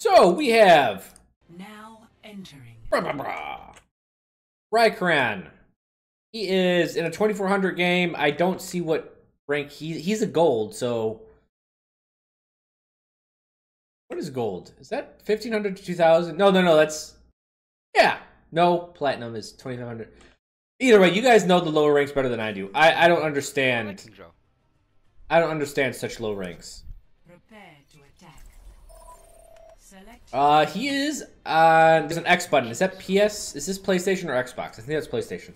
So we have Now entering. Raikeran. He is in a 2400 game. I don't see what rank he's a gold, so what is gold? Is that 1500 to 2000? No, that's no, platinum is 2500. Either way, you guys know the lower ranks better than I do. I don't understand. I don't understand such low ranks. Prepare to attack. Select. He is there's an X button. Is that PS? Is this PlayStation or Xbox? I think that's PlayStation.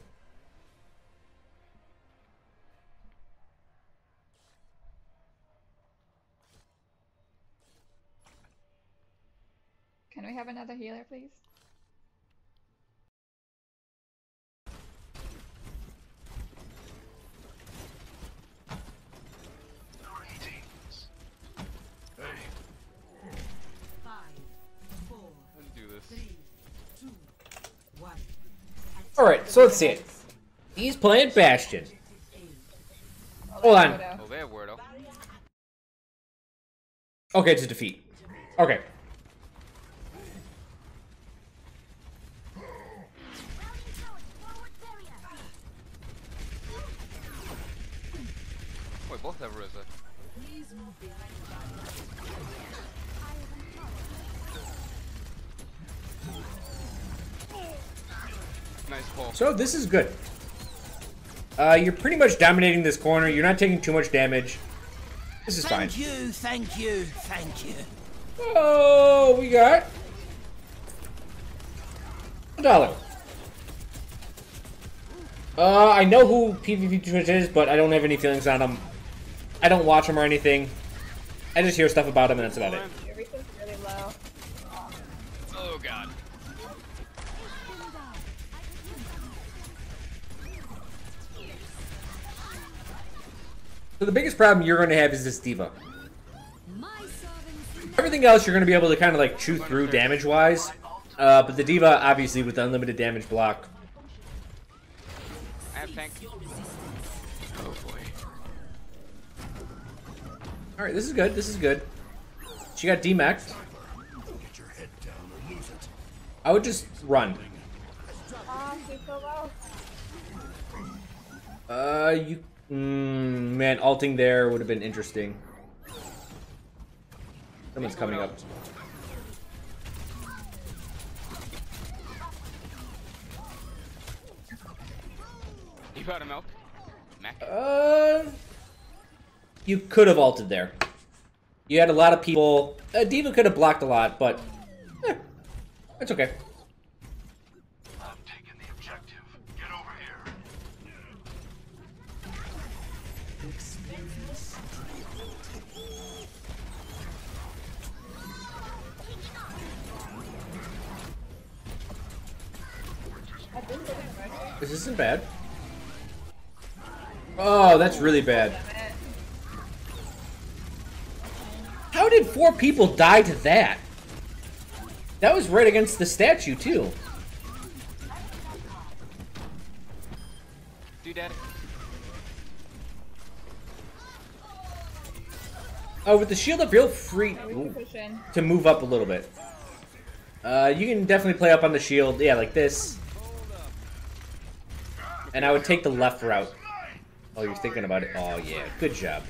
Can we have another healer, please? Alright, so let's see it. He's playing Bastion. Hold on. Oh, they have Wardo. Okay, it's a defeat. Okay. Wait, both have Reza. Nice pull. So this is good. You're pretty much dominating this corner. You're not taking too much damage. This is fine. Thank you. Oh, we got $1. I know who PvP Twitch is, but I don't have any feelings on him. I don't watch him or anything. I just hear stuff about him, and that's about it. Everything's really low. Oh god. So the biggest problem you're going to have is this diva. Everything else you're going to be able to kind of like chew through damage-wise, but the diva, obviously, with the unlimited damage block. I have tank. Oh boy. All right, this is good. This is good. She got demexed. I would just run. She's so low. Man, ulting there would have been interesting. Someone's coming up. You got a milk? Mac? You could have ulted there. You had a lot of people. Diva could have blocked a lot, but it's okay. I'm taking the objective. Get over here. This isn't bad. Oh, that's really bad. How did 4 people die to that? That was right against the statue, too. Do daddy. Oh, with the shield up, feel free to move up a little bit. You can definitely play up on the shield. Yeah, like this. And I would take the left route. Oh, you're thinking about it. Oh, yeah. Good job.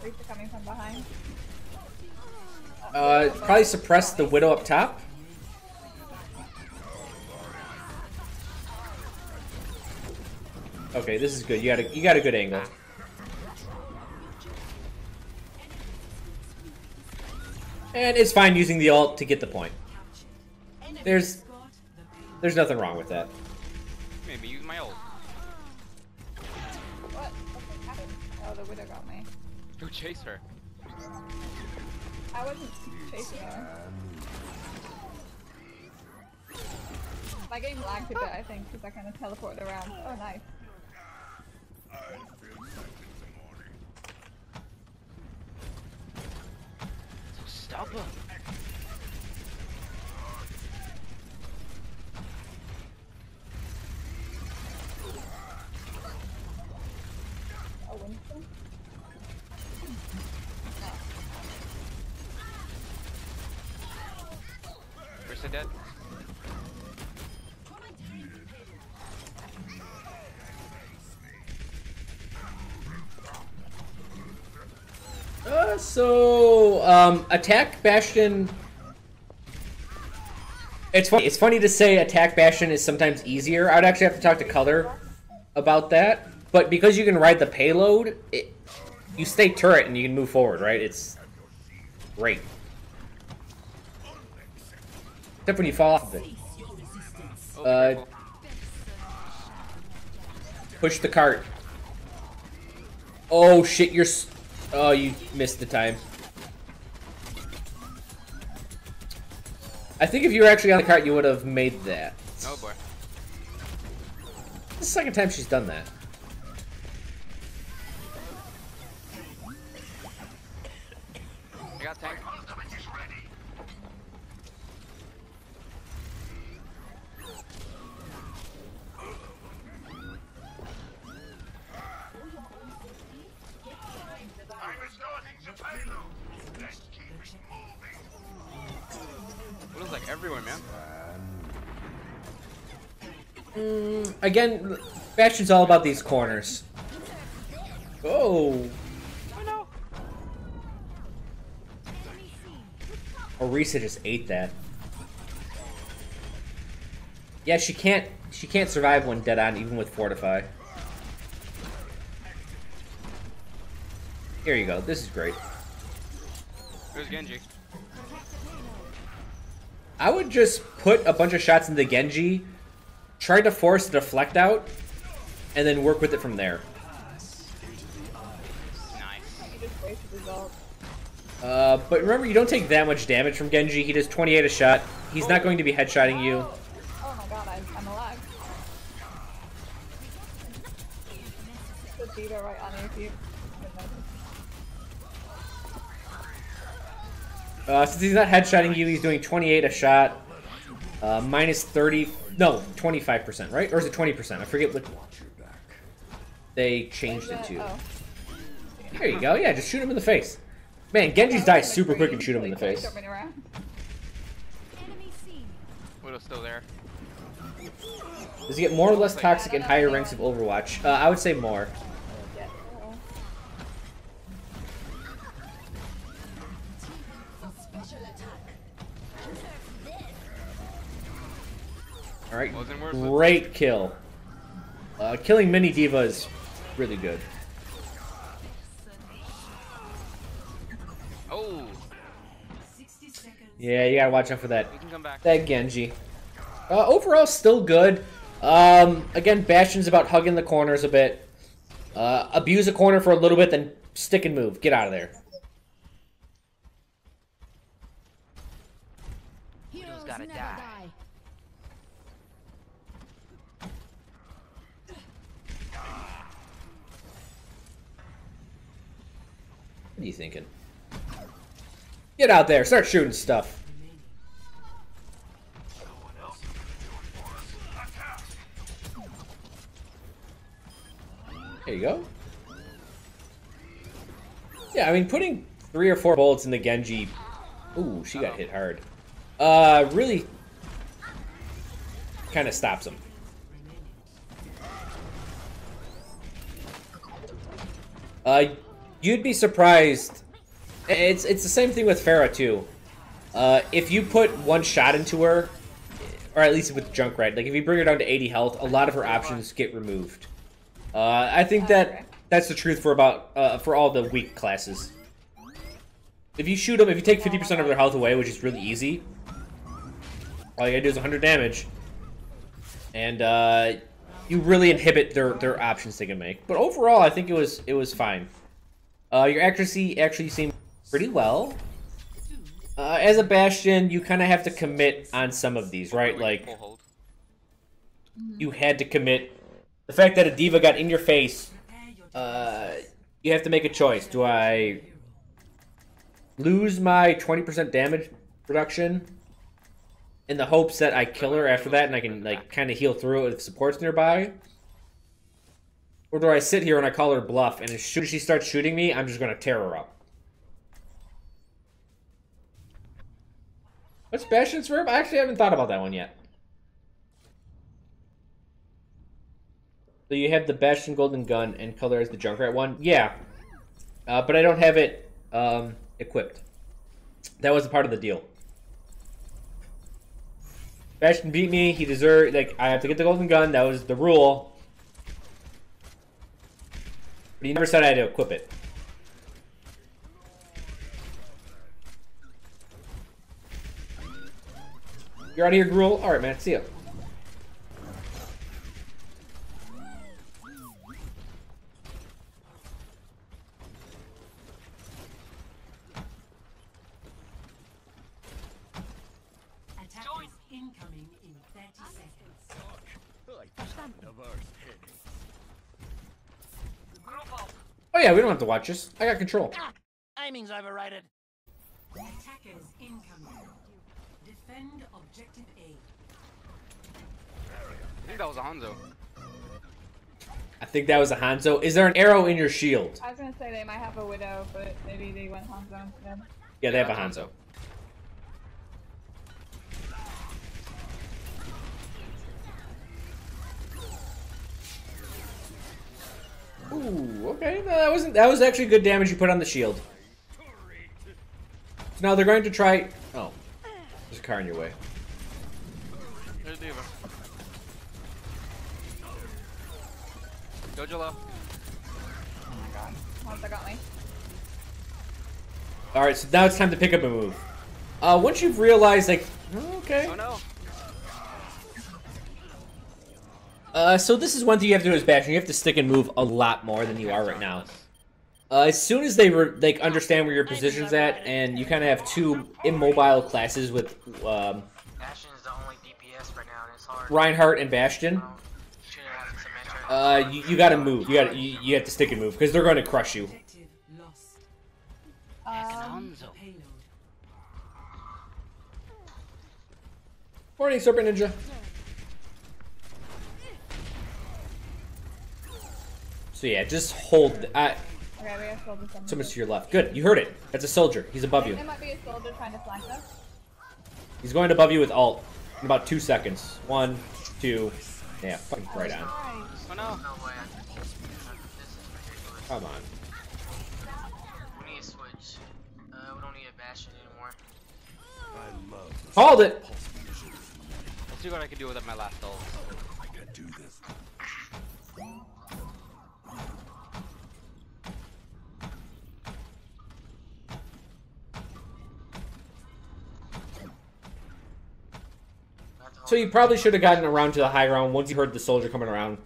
Reaper coming from behind. Probably suppress the Widow up top. Okay, this is good. You got a good angle. And it's fine using the ult to get the point. There's nothing wrong with that. Maybe use my ult. What? What happened? Oh, the widow got me. Go chase her. I wasn't chasing her. My game lagged a bit, I think, because I kind of teleported around. Oh, nice. So stubborn. Kai'Sa dead. Attack Bastion. It's funny. It's funny to say attack Bastion is sometimes easier. I would actually have to talk to Color about that. But because you can ride the payload, you stay turret and you can move forward, right? It's great. Except when you fall off of it. Push the cart. Oh shit! Oh, you missed the time. I think if you were actually on the cart, you would have made that. Oh boy. It's the second time she's done that. I got tank. It was like everywhere, man. Again, Bastion's all about these corners. Oh. Orisa just ate that. Yeah, she can't survive when dead on, even with Fortify. Here you go. This is great. There's Genji. I would just put a bunch of shots into Genji, try to force the deflect out, and then work with it from there. But remember, you don't take that much damage from Genji. He does 28 a shot. He's not going to be headshotting you. Oh my god, I'm alive. The Vita right on you. Since he's not headshotting you, he's doing 28 a shot. Minus 30... No, 25%, right? Or is it 20%? I forget what they changed it to. Oh. There you go. Yeah, just shoot him in the face. Man, Genji's die super quick and shoot him in the face. Widow's still there. Does he get more or less toxic in higher ranks of Overwatch? I would say more. Alright, great kill. Killing Mini Diva is really good. Oh! Yeah, you gotta watch out for that. You can come back. That Genji. Overall, still good. Again, Bastion's about hugging the corners a bit. Abuse a corner for a little bit, then stick and move. Get out of there. Heroes gotta die. What are you thinking? Get out there, start shooting stuff. There you go. Yeah, I mean, putting 3 or 4 bullets in the Genji... Ooh, she got hit hard. Really kind of stops him. You'd be surprised. It's the same thing with Pharah too. If you put 1 shot into her, or at least with Junkrat, like if you bring her down to 80 health, a lot of her options get removed. I think that's the truth for for all the weak classes. If you shoot them, if you take 50% of their health away, which is really easy, all you gotta do is 100 damage, and you really inhibit their options they can make. But overall, I think it was fine. Your accuracy actually seemed pretty well. As a Bastion, you kind of have to commit on some of these, right? Like, you had to commit. The fact that a Diva got in your face, you have to make a choice. Do I lose my 20% damage reduction in the hopes that I kill her after that and I can, like, kind of heal through it if support's nearby? Or do I sit here and I call her bluff, and as soon as she starts shooting me, I'm just going to tear her up? What's Bastion's verb? I actually haven't thought about that one yet. So you have the Bastion Golden Gun and color as the Junkrat one? Yeah. But I don't have it equipped. That was a part of the deal. Bastion beat me. He deserved... Like, I have to get the Golden Gun. That was the rule. But he never said I had to equip it. You're out of here, Gruel? Alright, man. See ya. Attackers incoming in 30 seconds. Oh yeah, we don't have to watch this. I got control. Aiming's overrated. Attackers incoming. Defend objective A. I think that was a Hanzo. I think that was a Hanzo. Is there an arrow in your shield? I was gonna say they might have a Widow, but maybe they went Hanzo instead. Yeah, they have a Hanzo. Ooh, okay. No, that was actually good damage you put on the shield. So now they're going to try... Oh. There's a car in your way. There's D.Va. Go Jalo. Oh my god. Hanzo got me. Alright, so now it's time to pick up a move. Once you've realized, like... Okay. Oh no. So this is one thing you have to do as Bastion. You have to stick and move a lot more than you are right now. As soon as they like understand where your position's at, and you kind of have two immobile classes with Bastion is the only DPS right now, and it's hard. Reinhardt and Bastion, you gotta move. You have to stick and move because they're going to crush you. Objective lost. Hanzo. Payload. Morning, Serpent Ninja. So yeah, just hold. Okay, we have soldiers. So much to your left. Good, you heard it. That's a soldier. He's above you. There might be a soldier trying to flank us. He's going above you with ult in about 2 seconds. 1, 2. Yeah, fucking right on. Oh no. No way. This is ridiculous. Come on. We need to switch. We don't need a Bastion anymore. Called it. Let's see what I can do with my last ult. I can do this. So you probably should have gotten around to the high ground once you heard the soldier coming around.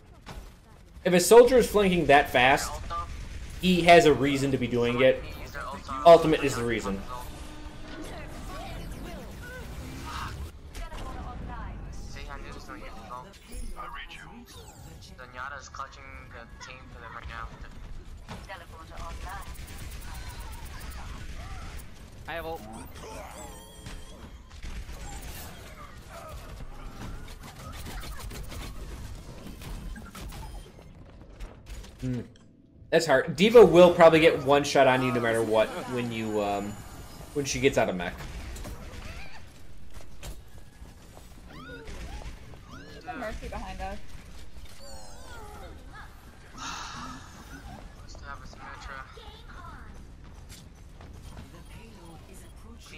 If a soldier is flanking that fast, he has a reason to be doing it. Ultimate is the reason. See, I knew this one years ago. I read you. Zenyatta's clutching the team for them right now. I have ult. That's hard. D.Va will probably get one shot on you no matter what when you when she gets out of mech. There's a Mercy behind us. Still have a Symmetra.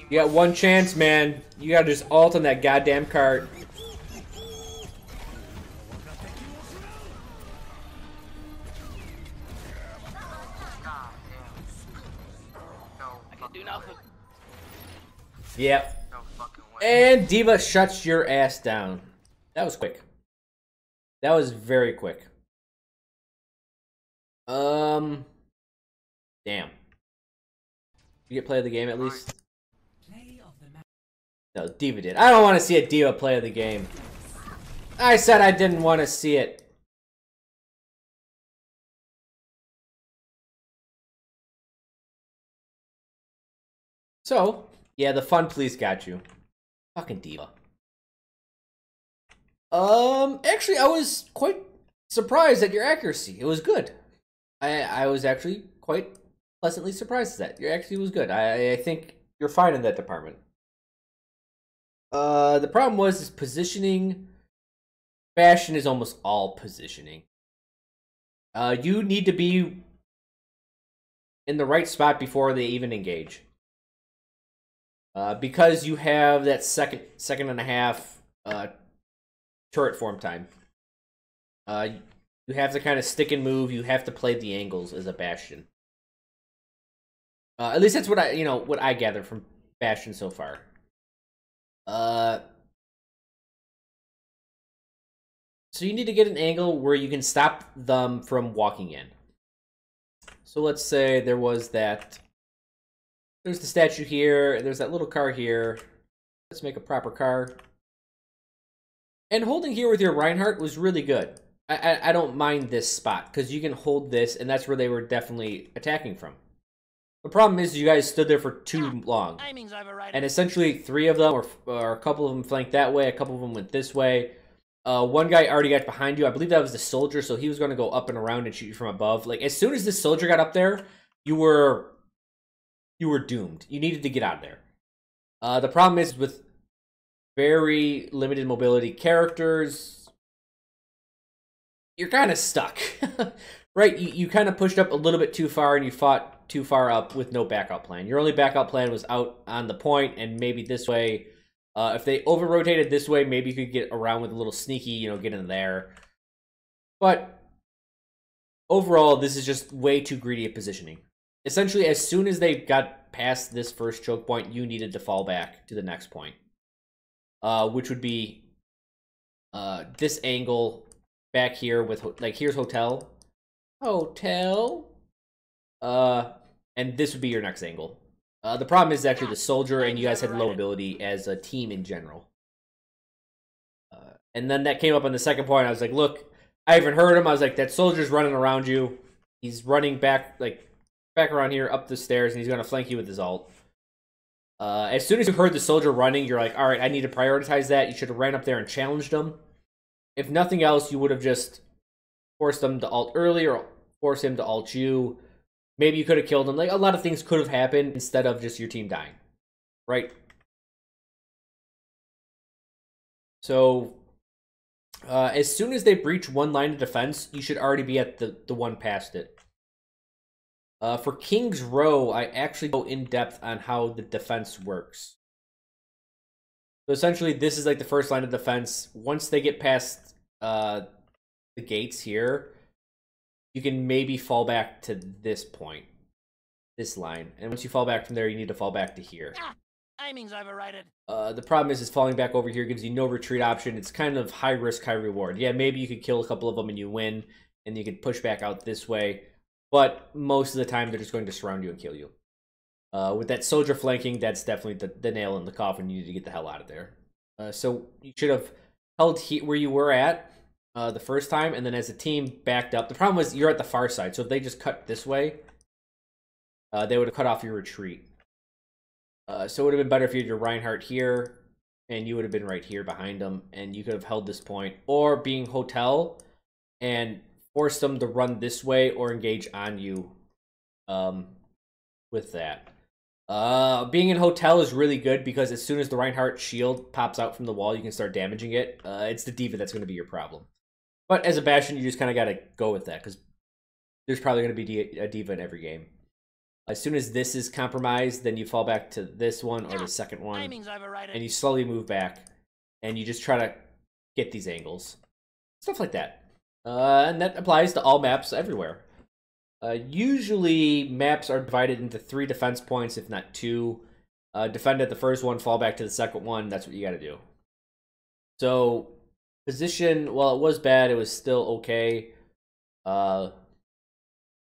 You got one chance, man. You gotta just ult on that goddamn cart. God damn. No fucking way. Yep. No fucking way. And D.Va shuts your ass down. That was quick. That was very quick. Damn. You get play of the game at least? Play of the match. No, D.Va did. I don't want to see a D.Va play of the game. I said I didn't want to see it. So, yeah, the fun police got you. Fucking D.Va. Actually, I was quite surprised at your accuracy. It was good. I was actually quite pleasantly surprised at that. Your accuracy was good. I think you're fine in that department. The problem was is positioning. Bastion is almost all positioning. You need to be in the right spot before they even engage. Because you have that second and a half turret form time. You have to kind of stick and move. You have to play the angles as a Bastion. At least that's what I gather from Bastion so far. So you need to get an angle where you can stop them from walking in. So let's say there was that. There's the statue here. There's that little car here. Let's make a proper car. And holding here with your Reinhardt was really good. I don't mind this spot because you can hold this, and that's where they were definitely attacking from. The problem is you guys stood there for too long. And essentially 3 of them, or a couple of them flanked that way, a couple of them went this way. One guy already got behind you. I believe that was the soldier, so he was going to go up and around and shoot you from above. Like, as soon as this soldier got up there, you were doomed. You needed to get out of there. The problem is with very limited mobility characters, you're kind of stuck. Right? You kind of pushed up a little bit too far and you fought too far up with no backup plan. Your only backup plan was out on the point and maybe this way. If they over-rotated this way, maybe you could get around with a little sneaky, get in there. But overall, this is just way too greedy at positioning. Essentially, as soon as they got past this first choke point, you needed to fall back to the next point. Which would be this angle back here with, here's hotel. Hotel. And this would be your next angle. The problem is actually the soldier, and you guys had low ability as a team in general. And then that came up on the second point. I was like, look, I even heard him. I was like, that soldier's running around you. He's running back around here, up the stairs, and he's going to flank you with his ult. As soon as you heard the soldier running, you're like, all right, I need to prioritize that. You should have ran up there and challenged him. If nothing else, you would have just forced them to ult early or force him to ult you. Maybe you could have killed him. Like, a lot of things could have happened instead of just your team dying. Right? So, as soon as they breach one line of defense, you should already be at the one past it. For King's Row, I actually go in depth on how the defense works. So essentially, this is like the first line of defense. Once they get past the gates here, you can maybe fall back to this point, this line. And once you fall back from there, you need to fall back to here. Timing's overrated. The problem is falling back over here gives you no retreat option. It's kind of high risk, high reward. Yeah, maybe you could kill a couple of them and you win, and you could push back out this way. But most of the time, they're just going to surround you and kill you. With that soldier flanking, that's definitely the nail in the coffin. You need to get the hell out of there. So you should have held where you were at the first time, and then as a team backed up. The problem was you're at the far side, so if they just cut this way, they would have cut off your retreat. So it would have been better if you had your Reinhardt here, and you would have been right here behind them, and you could have held this point, or being hotel and force them to run this way or engage on you with that. Being in hotel is really good because as soon as the Reinhardt shield pops out from the wall, you can start damaging it. It's the D.Va that's going to be your problem. But as a Bastion, you just kind of got to go with that because there's probably going to be a D.Va in every game. As soon as this is compromised, then you fall back to this one or the second one, and you slowly move back, and you just try to get these angles. Stuff like that. And that applies to all maps everywhere. Usually, maps are divided into 3 defense points, if not 2. Defend at the first one, fall back to the second one. That's what you got to do. So, position, while it was bad, it was still okay.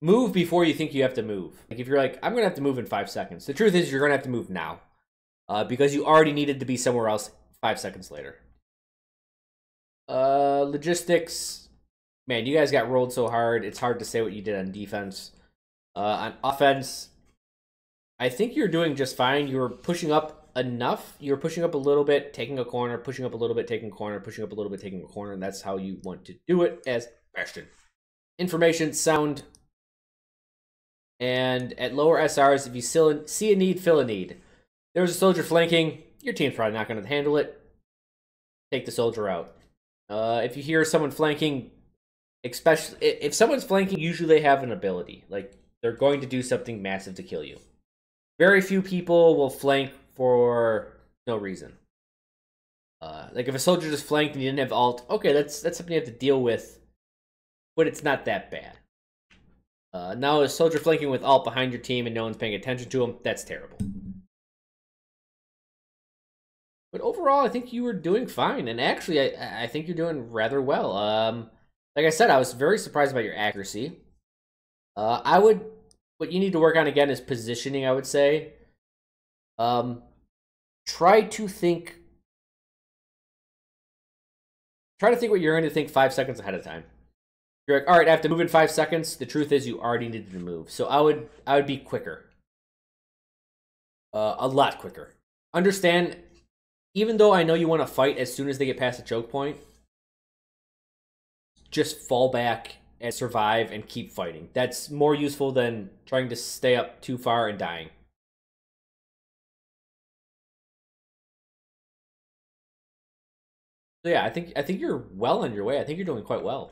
Move before you think you have to move. Like, if you're like, I'm going to have to move in 5 seconds. The truth is, you're going to have to move now. Because you already needed to be somewhere else 5 seconds later. Logistics. Man, you guys got rolled so hard, it's hard to say what you did on defense. On offense, I think you're doing just fine. You were pushing up enough. You were pushing up a little bit, taking a corner, pushing up a little bit, taking a corner, pushing up a little bit, taking a corner, and that's how you want to do it as Bastion. Information, sound, and at lower SRs, if you still see a need, fill a need. There was a soldier flanking. your team's probably not going to handle it. Take the soldier out. If you hear someone flanking, especially if someone's flanking, usually they have an ability. Like, they're going to do something massive to kill you. Very few people will flank for no reason. Like, if a soldier just flanked and you didn't have ult, okay, that's something you have to deal with, but it's not that bad. Now, a soldier flanking with ult behind your team and no one's paying attention to him, that's terrible. But overall, I think you were doing fine, and actually, I think you're doing rather well. Like I said, I was very surprised about your accuracy. What you need to work on again is positioning, I would say. Try to think what you're going to think 5 seconds ahead of time. You're like, all right, I have to move in 5 seconds. The truth is, you already needed to move. So I would be quicker, a lot quicker. Understand, even though I know you want to fight as soon as they get past the choke point, just fall back and survive and keep fighting. That's more useful than trying to stay up too far and dying. So yeah, I think you're well on your way. I think you're doing quite well.